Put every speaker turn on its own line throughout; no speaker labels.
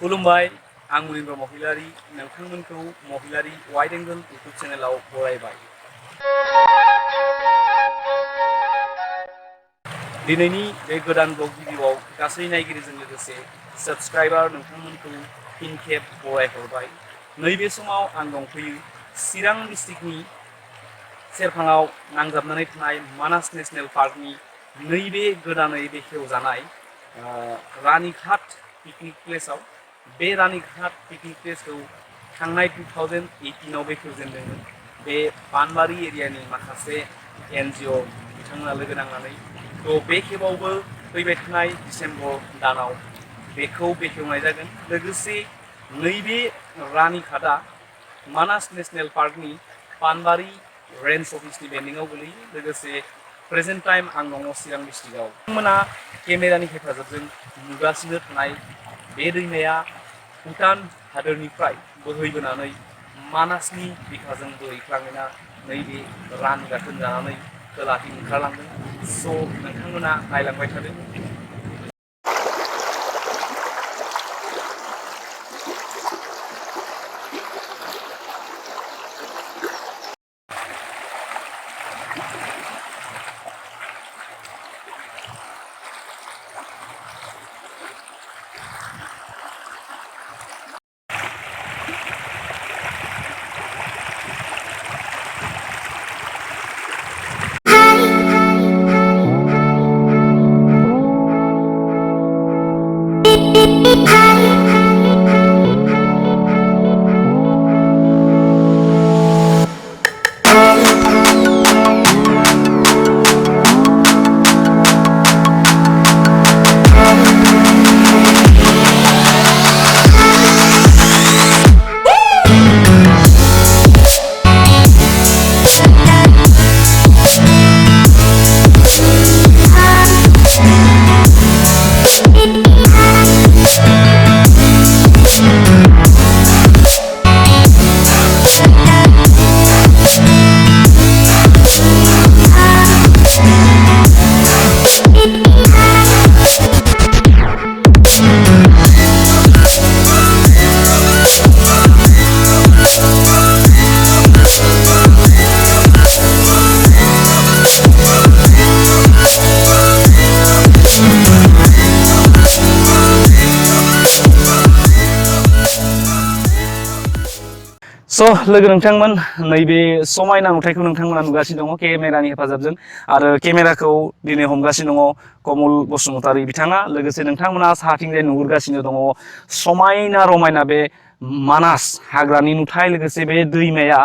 खुलुमबाय आं मुनिन्द्र महिलारि नोंथांमोनखौ महिलारि wide angle इउट्यूब चेनेलाव बरायबाय। दिनैनि बे गोदान ब्लग भिडिअआव गासै नायगिरिजों लोगोसे साबस्क्राइबार नोंथांमोनखौ फिन खेब बरायहरबाय। नैबे समाव आं दंफैयो चिरां डिस्ट्रिक्टनि सेरफाङाव नांजाबनानै थानाय मानास नेशनेल पार्कनि नैबे गोदानै बेखेवजानाय रानीघाट पिकनिक प्लेसआव। बे रानीघाट पिकनिक प्लेसखौ थांनाय 2018 आव बेखेवजेनदोंमोन बे पानबारि एरियानि माखासे NGO बिथांमोना लोगो नांनानै। तो बे खेबावबो फैबाय थानाय डिसेम्बर दानाव बेखौ बेखेवनाय जागोन। लोगोसे नैबे रानीघाटआ मानास नेशनेल पार्कनि पानबारि रेन्ज अफिसनि बेन्डिंआव गोलैयो। लोगोसे प्रेजेन्ट टाइम आं दङ चिरां डिस्ट्रिक्टआव। बिथांमोना केमेरानि हेफाजाबजों नुगासिनो थानाय बे दैमाया भुटान हादोरनिफ्राय बोहैबोनानै मानासनि बिखाजों बोहैख्लांना नैबे रानीघाटजों जानानै खोलाथिं ओंखारलांदों। स' नोंथांमोना नायलांबाय थादों। So लोगो नोंथांमोन नैबे समायना नुथायखौ नोंथांमोना नुगासिनो दङ केमेरानि हेफाजाबजों। आरो केमेराखौ दिनै हमगासिनो दङ कमल बसुमतारी बिथाङा। लोगोसे नोंथांमोना साहाथिंजाय नुहुरगासिनो दङ समायना रमायना बे मानास हाग्रानि नुथाय। लोगोसे बे दैमाया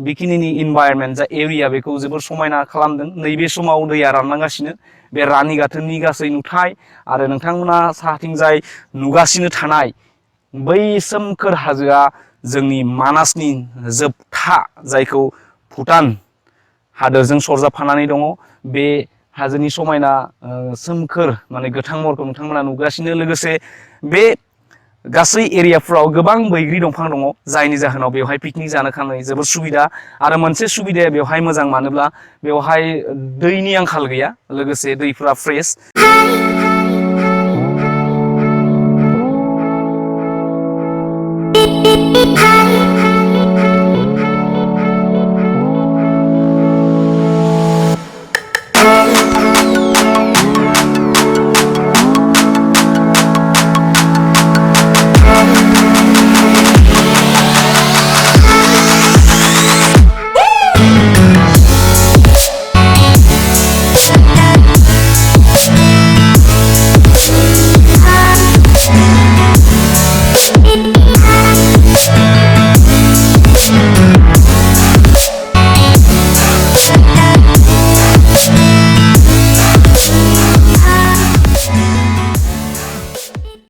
बेखिनिनि इनभाइरनमेन्ट जा एरिया बेखौ जोबोर समायना खालामदों। नैबे समाव दैया रानलांगासिनो बे रानीघाटनि गासै नुथाय आरो नोंथांमोना साहाथिंजाय नुगासिनो थानाय बै सोमखोर हाजोआ जोंनि मानासनि जोबथा जायखौ भुटान हादोरजों सरजाबफानानै दङ। बे हाजोनि समायना सोमखोर माने गोथां महरखौ नोंथांमोना नुगासिनो। लोगोसे बे गासै एरियाफ्राव गोबां बैग्रि दंफां दङ जायनि जाहोनाव बेवहाय पिकनिक जानो थाखाय जोबोद सुबिदा। आरो मोनसे सुबिदाया बेवहाय मोजां मानोब्ला बेवहाय दैनि आंखाल गैया। लोगोसे दैफ्रा फ्रेश।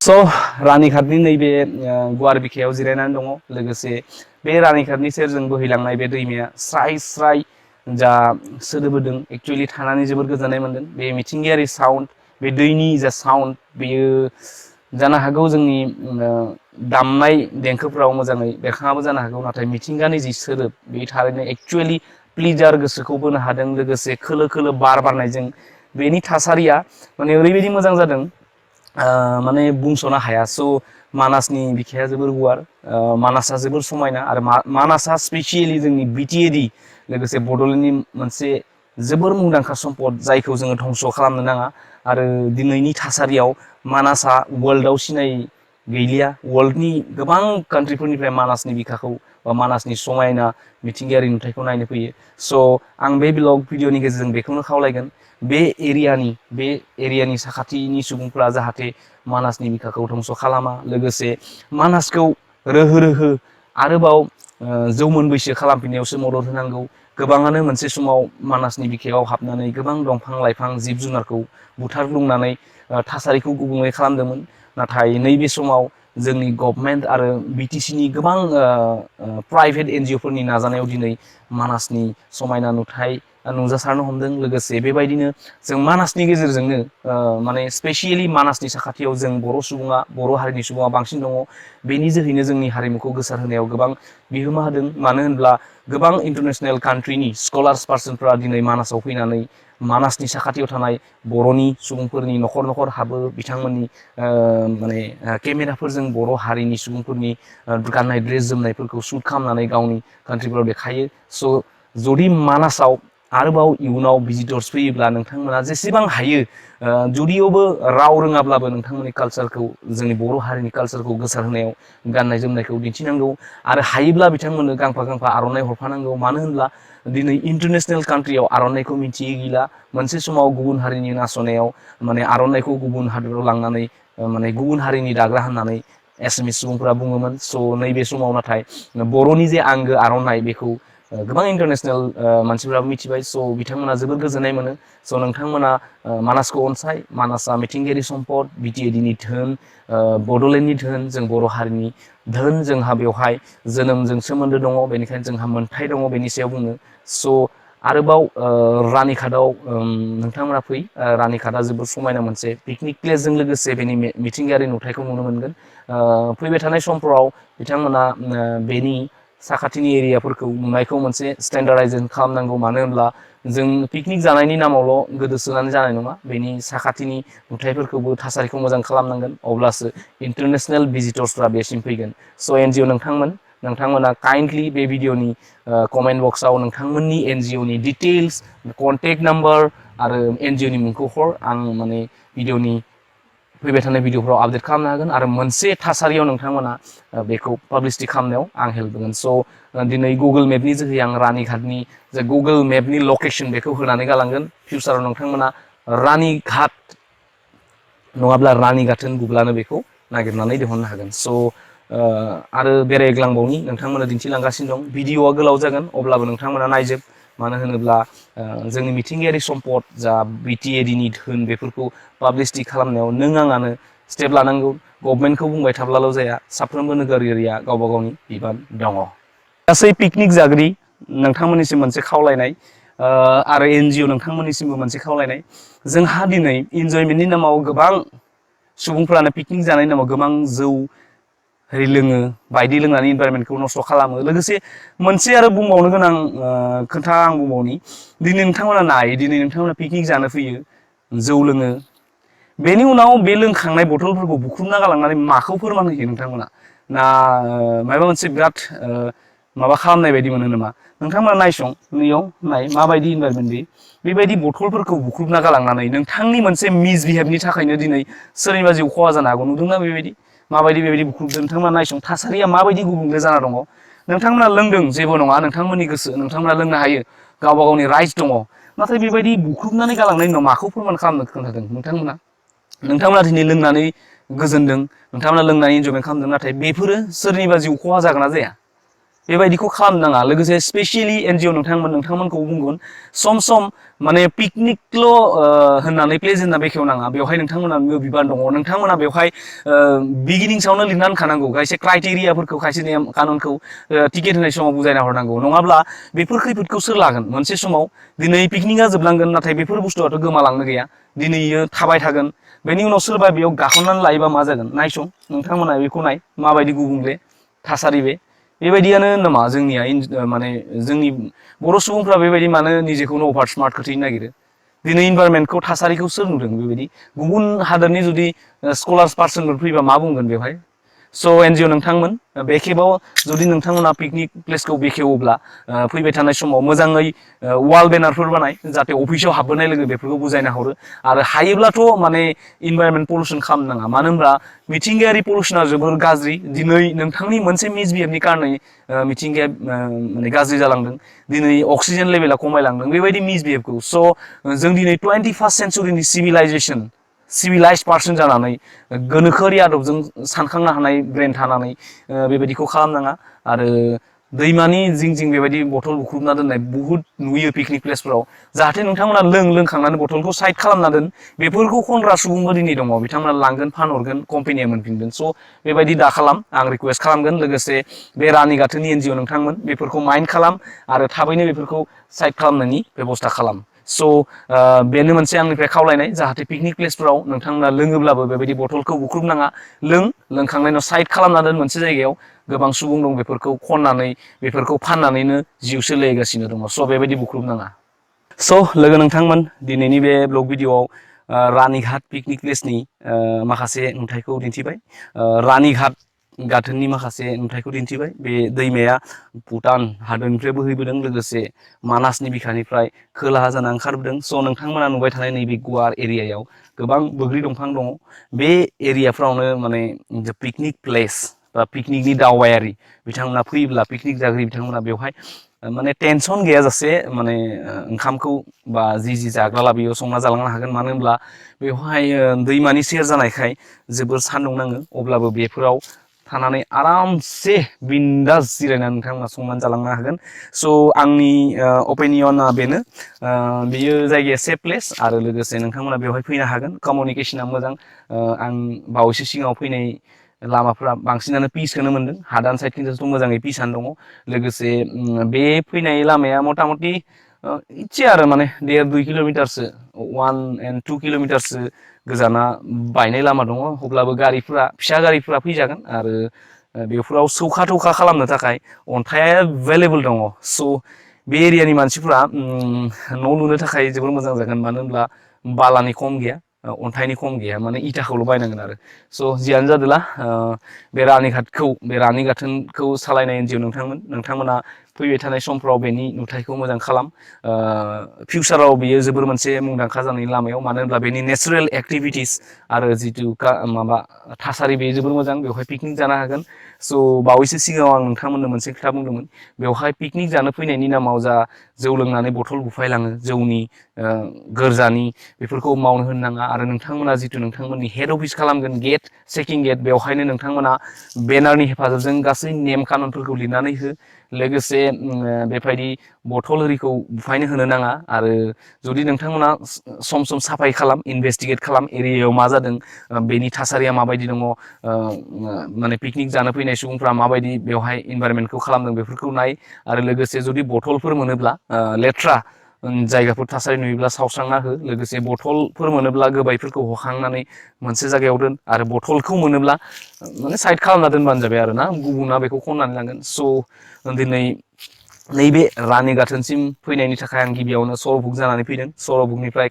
So रानीघाटनि नैबे गुवार बिखायाव जिरायनानै दङ। लोगोसे बे रानीघाटनि सेरजों बोहैलांनाय बे दैमाया स्राय स्राय जा सोदोबोदों एक्चुअली थानानै जोबोर गोजोननाय मोनदों। बे मिथिंगायारि साउन्ड, बे दैनि जा साउन्ड बेयो जानो हागौ जोंनि दामनाय देंखोफोराव मोजाङै बेरखाङाबो जानो हागौ, नाथाय मिथिंगानि जि सोदोब बे थारैनो एक्चुअली प्लिजार गोसोखौ बोनो हादों। लोगोसे खोलो खोलो बार बारनायजों बेनि थासारिया माने ओरैबायदि मोजां जादों माने बुंस'नो हाया। स'
मानासनि बिखाया जोबोर गुवार मानासआ जोबोर समायना आरो मानासआ स्पेसियेलि जोंनि बिटिएडि लोगोसे बड'लेण्डनि मोनसे जोबोर मुंदांखा सम्पद जायखौ जोङो धंस' खालामनो नाङा आरो दिनैनि थासारियाव मानासआ वर्ल्डआव सिनाय गैलिया वर्ल्डनि गोबां कान्ट्रिफोरनिफ्राय मानासनि बिखाखौ बा मानासनि समायना मिथिंगायारि नुथायखौ नायनो फैयो स' आं बे ब्लग भिडिअनि गेजेरजों बेखौनो खावलायगोन बे एरियानि साखाथिनि सुबुंफोरा जाहाथे मानासनि बिखाखौ धंस' खालामा लोगोसे मानासखौ रोहो रोहो आरोबाव जौमोन बैसो खालामफिननायावसो मदद होनांगौ गोबाङानो मोनसे समाव मानासनि बिखायाव हाबनानै गोबां दंफां लाइफां जिब जुनारखौ बुथारग्लुंनानै थासारिखौ गुबुंले खालामदोंमोन नाथाय नैबे समाव जोंनि गभर्नमेन्ट आरो बिटिसिनि गोबां प्राइभेट एनजिअफोरनि नाजानायाव दिनै मानासनि समायना नुथाय नुजासारनो हमदों लोगोसे बेबायदिनो जों मानासनि गेजेरजोंनो माने स्पेसियेलि मानासनि साखाथियाव जों बर' हारिनि सुबुङा बांसिन दङ बेनि जोहैनो जोंनि हारिमुखौ गोसार होनायाव गोबां बिहोमा होदों मानो होनब्ला गोबां इन्टारनेसनेल कान्ट्रिनि स्कलार्स पार्सनफ्रा दिनै मानासाव फैनानै मानासनि साखाथियाव थानाय बर'नि सुबुंफोरनि न'खर न'खर हाबो बिथांमोननि माने केमेराफोरजों बर' हारिनि सुबुंफोरनि गाननाय ड्रेस जोमनायफोरखौ शुट खालामनानै गावनि कान्ट्रिफोराव देखायो स' जुदि मानासाव आरोबाव इयुनाव भिजिटर्स फैयोब्ला नोंथांमोना जेसेबां हायो जुदियावबो राव रोङाब्लाबो नोंथांमोननि कालसारखौ जोंनि बर' हारिनि कालसारखौ गोसार होनायाव गाननाय जोमनायखौ दिन्थिनांगौ आरो हायोब्ला बिथांमोननो गांफा गांफा आर'नाइ हरफानांगौ मानो होनब्ला दिनै इन्टारनेसनेल कान्ट्रियाव आर'नाइखौ मिन्थियै गैला मोनसे समाव गुबुन हारिनि नास'नायाव माने आर'नाइखौ गुबुन हादोराव लांनानै माने गुबुन हारिनि दाग्रा होननानै एसामिस सुबुंफोरा बुङोमोन स' नैबे समाव नाथाय बर'नि जे आंगो आर'नाइ बेखौ गोबां इन्टारनेसनेल मानसिफोराबो मिथिबाय स' बिथांमोना जोबोद गोजोननाय मोनो स' नोंथांमोना मानासखौ अनसाय मानासआ मिथिंगायारि सम्पद बिटिएडिनि धोन बड'लेण्डनि धोन जों बर' हारिनि धोन जोंहा बेवहाय जोनोमजों सोमोन्दो दङ बेनिखायनो जोंहा मोन्थाय दङ बेनि सायाव बुङो स' आरोबाव रानिखाटाव नोंथांमोना फै रानिखाटा जोबोद समायना मोनसे पिकनिक प्लेसजों लोगोसे बेनि मिथिंगायारि नुथायखौ नुनो मोनगोन फैबाय थानाय समफोराव बिथांमोना बेनि साखाथिनि एरियाफोरखौ नुनायखौ मोनसे स्टेन्डार्डाइजेसन खालामनांगौ मानो होनब्ला जों पिकनिक जानायनि नामावल' गोदोसोनानै जानाय नङा बेनि साखाथिनि नुथायफोरखौबो थासारिखौ मोजां खालामनांगोन अब्लासो इन्टारनेसनेल भिजिटर्सफ्रा बेसिम फैगोन स' एनजिअ नोंथांमोना काइन्डलि बे भिडिअनि कमेन्ट बक्सआव नोंथांमोननि एनजिअनि डिटेल्स कन्टेक्ट नाम्बार आरो एनजिअनि मुंखौ हर आं माने भिडिअनि फैबाय थानाय भिडिअफ्राव आपडेट खालामनो हागोन आरो मोनसे थासारियाव नोंथांमोना बेखौ पाब्लिसिटि खालामनायाव आं हेल्प होगोन स' दिनै गुगोल मेपनि जोहै आं रानिघाटनि जे गुगोल मेपनि लकेसन बेखौ होनानै गालांगोन फिउचाराव नोंथांमोना रानिघाट नङाब्ला रानिघाट होनब्लानो बेखौ नागिरनानै दिहुननो हागोन स' आरो बेरायग्लांबावनि नोंथांमोना दिन्थिलांगासिनो दं भिडिअआ गोलाव जागोन अब्लाबो नोंथांमोना नायजोब मानो होनोब्ला जोंनि मिथिंगायारि सम्पद जा बिटिएडिनि धोन बेफोरखौ पाब्लिसिटि खालामनायाव नों आंआनो स्टेप लानांगौ गभर्नमेन्टखौ बुंबाय थाब्लाल' जाया साफ्रोमबो नोगोरारिया गावबा गावनि बिबान दङ गासै पिकनिक जागिरि नोंथांमोननिसिम मोनसे खावलायनाय आरो एनजिअ नोंथांमोननिसिमबो मोनसे खावलायनाय जोंहा दिनै इन्जयमेन्टनि नामाव गोबां सुबुंफ्रानो पिकनिक जानायनि नामाव गोबां जौ लोङो बायदि लोंनानै इनभाइरनमेन्टखौ नस्थ' खालामो लोगोसे मोनसे आरो बुंबावनो गोनां खोथा आं बुंबावनि दिनै नोंथांमोना पिकनिक जानो फैयो जौ लोङो बेनि उनाव बे लोंखांनाय बथलफोरखौ बुख्रुबना गालांनानै माखौ फोरमान होयो नोंथांमोना ना माबा मोनसे बिराद माबा खालामनाय बायदि मोनो नामा नोंथांमोना नायसं नैयाव नाय माबायदि इनभाइरनमेन्ट बेबायदि बथलफोरखौ बुख्रुबना गालांनानै नोंथांनि मोनसे मिसबिहेभनि थाखायनो दिनै सोरनिबा जिउ खहा जानो हागौ नुदोंना बेबायदि बुख्रुबदों नोंथांमोना नायसं थासारिया माबायदि गुबुंले जाना दङ नोंथांमोना लोंदों जेबो नङा नोंथांमोननि गोसो नोंथांमोना लोंनो हायो गावबा गावनि राइट्स दङ नाथाय बेबायदि बुख्रुबनानै गालांनायनि उनाव माखौ फोरमान खालामनो खोन्थादों नोंथांमोना दिनै लोंनानै गोजोनदों नोंथांमोना लोंनानै इन्जयमेन्ट खालामदों नाथाय बेफोरो सोरनिबा जिउ खहा जागोन ना जाया बेबायदिखौ खालामनो नाङा लोगोसे स्पेसियेलि एनजिअ नोंथांमोनखौ बुंगोन सम माने पिकनिकल' होननानै प्लेजेन्टआ बेखेवनाङा बेवहाय नोंथांमोना बिबान दङ नोंथांमोना बेवहाय बिगिनिंसावनो लिरनानै खानांगौ खायसे क्राइटेरियाफोरखौ खायसे नेम कानुनखौ टिकेट होनाय समाव बुजायना हरनांगौ नङाब्ला बेफोर खैफोदखौ सोर लागोन मोनसे समाव दिनै पिकनिकआ जोबलांगोन नाथाय बेफोर बुस्थुआथ' गोमालांनो गैया दिनै इयो थाबाय थागोन बेनि उनाव सोरबा बेयाव गाखोनानै लायोबा मा जागोन नायसं नोंथांमोना बेखौ नाय माबायदि गुबुंले थासारि बेबायदियानो नामा जोंनिया माने जोंनि बर' सुबुंफ्रा बेबायदि मानो निजेखौनो अभार स्मार्ट खोथैनो नागिरो दिनै इनभाइरनमेन्टखौ थासारिखौ सोर नुदों बेबायदि गुबुन हादोरनि जुदि स्कलार्स पार्सनफोर फैबा मा बुंगोन बेवहाय स' एनजिअ नोंथांमोन बे खेबाव जुदि नोंथांमोना पिकनिक प्लेसखौ बेखेवोब्ला फैबाय थानाय समाव मोजाङै वाल बेनारफोर बानाय जाहाथे अफिसाव हाबबोनाय लोगो बेफोरखौ बुजायना हरो आरो हायोब्लाथ' माने इनभाइरनमेन्ट पलिउसन खालामनो नाङा मानो होनब्ला मिथिंगायारि पलिउसना जोबोर गाज्रि दिनै नोंथांनि मोनसे मिसबिहेभनि कारनै मिथिंगाया माने गाज्रि जालांदों दिनै अक्सिजेन लेभेला खमायलांदों बेबायदि मिसबिहेभखौ स' जों दिनै 21st सेन्चुरिनि सिभिलाइज पार्सन जानानै गोनोखोआरि आदबजों सानखांनो हानाय ब्रेन थानानै बेबायदिखौ खालामनाङा आरो दैमानि जिं जिं बेबायदि बथल बुख्रुबना दोननाय बुहुत नुयो पिकनिक प्लेसफोराव जाहाथे नोंथांमोना लोंखांनानै बथलखौ साइड खालामना दोन बेफोरखौ खनग्रा सुबुंबो दिनै दङ बिथांमोना लांगोन फानहरगोन कम्पेनिया मोनफिनगोन स' बेबायदि दा खालाम आं रिकुवेस्ट खालामगोन लोगोसे बे रानि गाथोननि एनजिअ नोंथांमोन बेफोरखौ माइन्ड खालाम आरो थाबैनो बेफोरखौ साइड खालामनायनि बेब'स्था खालाम स' बेनो मोनसे आंनिफ्राय खावलायनाय जाहाथे पिकनिक प्लेसफोराव नोंथांमोना लोङोब्लाबो बेबायदि बथलखौ बुख्रुबनाङा लोंखांनायनि उनाव साइड खालामना दोन मोनसे जायगायाव गोबां सुबुं दं बेफोरखौ खननानै बेफोरखौ फाननानैनो जिउ सोलिगासिनो दङ स' बेबायदि बुख्रुबनाङा स' लोगो नोंथांमोन दिनैनि बे ब्लग भिडिअ'आव रानीघाट पिकनिक प्लेसनि माखासे नुथायखौ दिन्थिबाय रानीघाट गाथोननि माखासे नुथायखौ दिन्थिबाय बे दैमाया भुटान हादोरनिफ्राय बोहैबोदों लोगोसे मानासनि बिखानिफ्राय खोलाहा जाना ओंखारबोदों स' नोंथांमोना नुबाय थानाय नैबे गुवार एरियायाव गोबां बैग्रि दंफां दङ बे एरियाफ्रावनो माने पिकनिक प्लेस बा पिकनिकनि दावबायारि बिथांमोना फैयोब्ला पिकनिक जागिरि बिथांमोना बेवहाय माने टेनसन गैयाजासे माने ओंखामखौ बा जि जाग्रा लाबोयो संना जालांनो हागोन मानो होनब्ला बेवहाय दैमानि सेर जानायखाय जोबोर सान्दुं नाङो अब्लाबो बेफोराव थानानै आरामसे बिन्दास जिरायनानै नोंथांमोना संनानै जालांनो हागोन स' आंनि अपिनियना बेनो बेयो जायगाया सेफ प्लेस आरो लोगोसे नोंथांमोना बेवहाय फैनो हागोन कमिउनिकेसना मोजां आं बावैसो सिगाङाव फैनाय लामाफोरा बांसिनानो पिसखौनो मोनदों हादान साइडथिंथ' मोजाङै पिसआनो दङ लोगोसे बे फैनाय लामाया मथा मथि इसे आरो माने 1.5-2 किल'मिटारसो 1 and 2 किल'मिटारसो गोजाना बायनाय लामा दङ अब्लाबो गारिफ्रा फिसा गारिफ्रा फैजागोन आरो बेफोराव सौखा थौखा खालामनो थाखाय अन्थाइआ एभेलेबल दङ स' बे एरियानि मानसिफ्रा न' लुनो थाखाय जोबोर मोजां जागोन मानो होनब्ला बालानि खम गैया अन्थाइनि खम गैया माने इथाखौल' बायनांगोन आरो स' जियानो जादोला बे रानि गाथोनखौ सालायनाय एनजिअ नोंथांमोना फैबाय थानाय समफ्राव बेनि नुथायखौ मोजां खालाम फिउचाराव बेयो जोबोर मोनसे मुंदांखा जानायनि लामायाव मानो होनब्ला बेनि नेचारेल एक्टिभिटिस आरो जिथु माबा थासारि बेयो जोबोर मोजां बेवहाय पिकनिक जानो हागोन स' बावैसो सिगाङाव आं नोंथांमोननो मोनसे खोथा बुंदोंमोन बेवहाय पिकनिक जानो फैनायनि नामाव जा जौ लोंनानै बथल बुफायलाङो जौनि गोरजानि बेफोरखौ मावनो होनो नाङा आरो नोंथांमोना जिथु नोंथांमोननि हेड अफिस खालामगोन गेट चेकिं गेट बेवहायनो नोंथांमोना बेनारनि हेफाजाबजों गासै नेम कानुनफोरखौ लिरनानै हो लोगोसे बेबायदि बथल ओरिखौ बुफायनो होनो नाङा आरो जुदि नोंथांमोना सम सम साफाय खालाम इनभेस्टिगेट खालाम एरियायाव मा जादों बेनि थासारिया माबायदि दङ माने पिकनिक जानो फैनाय सुबुंफ्रा माबायदि बेवहाय इनभाइरनमेन्टखौ खालामदों बेफोरखौ नाय आरो लोगोसे जुदि बथलफोर मोनोब्ला लेथ्रा जायगाफोर थासारि नुयोब्ला सावस्रांना हो लोगोसे बथलफोर मोनोब्ला गोबायफोरखौ हखांनानै मोनसे जायगायाव दोन आरो बथलखौ मोनोब्ला माने साइड खालामना दोनबानो जाबाय आरो ना गुबुना बेखौ खननानै लांगोन स' दिनै नैबे रानि गाथोनसिम फैनायनि थाखाय आं गिबियावनो सरभुग जानानै फैदों सरभुगनिफ्राय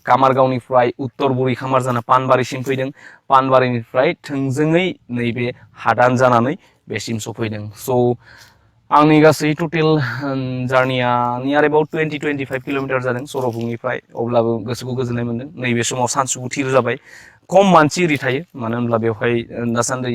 कामारगावनिफ्राय उत्तर बुरि खामार जाना पानबारिसिम फैदों पानबारिनिफ्राय थोंजोङै नैबे हादान जानानै बेसिम सफैदों स' आंनि गासै टटेल जार्निया नियार एबाउट 20-25 किल'मिटार जादों सरभुगनिफ्राय अब्लाबो गोसोखौ गोजोननाय मोनदों नैबे समाव सानसुफु थिर जाबाय खम मानसि एरि थायो मानो होनब्ला बेवहाय दासान्दि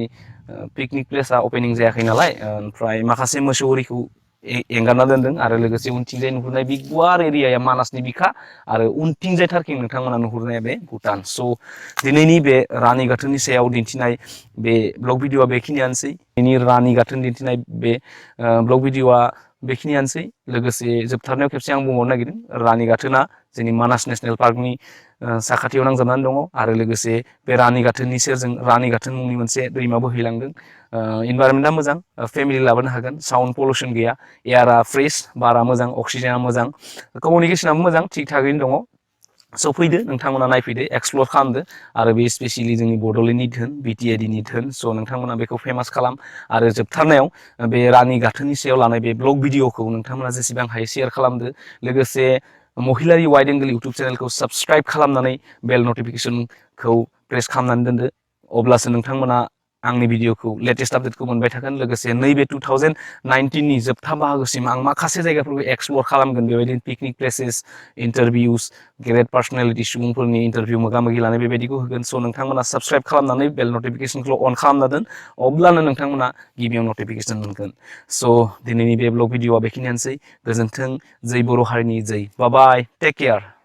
पिकनिक प्लेसा अपेनिं जायाखै नालाय ओमफ्राय माखासे मोसौ एरिखौ एंगारना दोनदों आरो लोगोसे उनथिंजाय नुहुरनाय बे गुवार एरियाया मानासनि बिखा आरो उनथिंजाय थारखि नोंथांमोना नुहुरनाया बे भुटान स' दिनैनि बे रानि गाथोननि सायाव दिन्थिनाय बे ब्लग भिडिअआ बेखिनियानोसै दिनैनि रानि गाथोन दिन्थिनाय बे ब्लग भिडिअआ बेखिनियानोसै लोगोसे जोबथारनायाव खेबसे आं बुंहरनो नागिरदों रानि गाथोना जोंनि मानास नेसनेल पार्कनि साखाथियाव नांजाबनानै दङ आरो लोगोसे बे रानि गाथोननि सेरजों रानि गाथोन मुंनि मोनसे दैमा बोहैलांदों इनभाइरनमेन्टआ मोजां फेमिलि लाबोनो हागोन साउन्ड पलिउसन गैया एयारा फ्रेश बारा मोजां अक्सिजेना मोजां कमिउनिकेसनाबो मोजां थिग थागैनो दङ स' फैदो नोंथांमोना नायफैदो एक्सप्लर खालामदो आरो बे स्पेसियेलि जोंनि बड'लेण्डनि धोन बिटिएडिनि धोन स' नोंथांमोना बेखौ फेमास खालाम आरो जोबथारनायाव बे रानि गाथोननि सायाव लानाय बे ब्लग भिडिअखौ नोंथांमोना जेसेबां हायो शेयार खालामदो लोगोसे महिलारि वाइड एंगल इउटुब चेनेलखौ साबस्क्राइब खालामनानै बेल नटिफिकेसनखौ प्रेस खालामनानै दोनदो अब्लासो नोंथांमोना आंनि भिडिअखौ लेटेस्ट आपडेटखौ मोनबाय थागोन लोगोसे नैबे 2019 नि जोबथा बाहागोसिम आं माखासे जायगाफोरखौ एक्सप्लर खालामगोन बेबायदिनो पिकनिक प्लेसेस इन्टारभिउस ग्रेट पार्सनेलिटि सुबुंफोरनि इन्टारभिउ मोगा मोगि लानाय बेबायदिखौ होगोन स' नोंथांमोना साबस्क्राइब खालामनानै बेल नटिफिकेसनखौ अन खालामना दोन अब्लानो नोंथांमोना गिबियाव नटिफिकेसन मोनगोन स' दिनैनि बे ब्लग भिडिअआ बेखिनियानोसै गोजोन्थों जै बर' हारिनि जै बाय बाय टेक केयार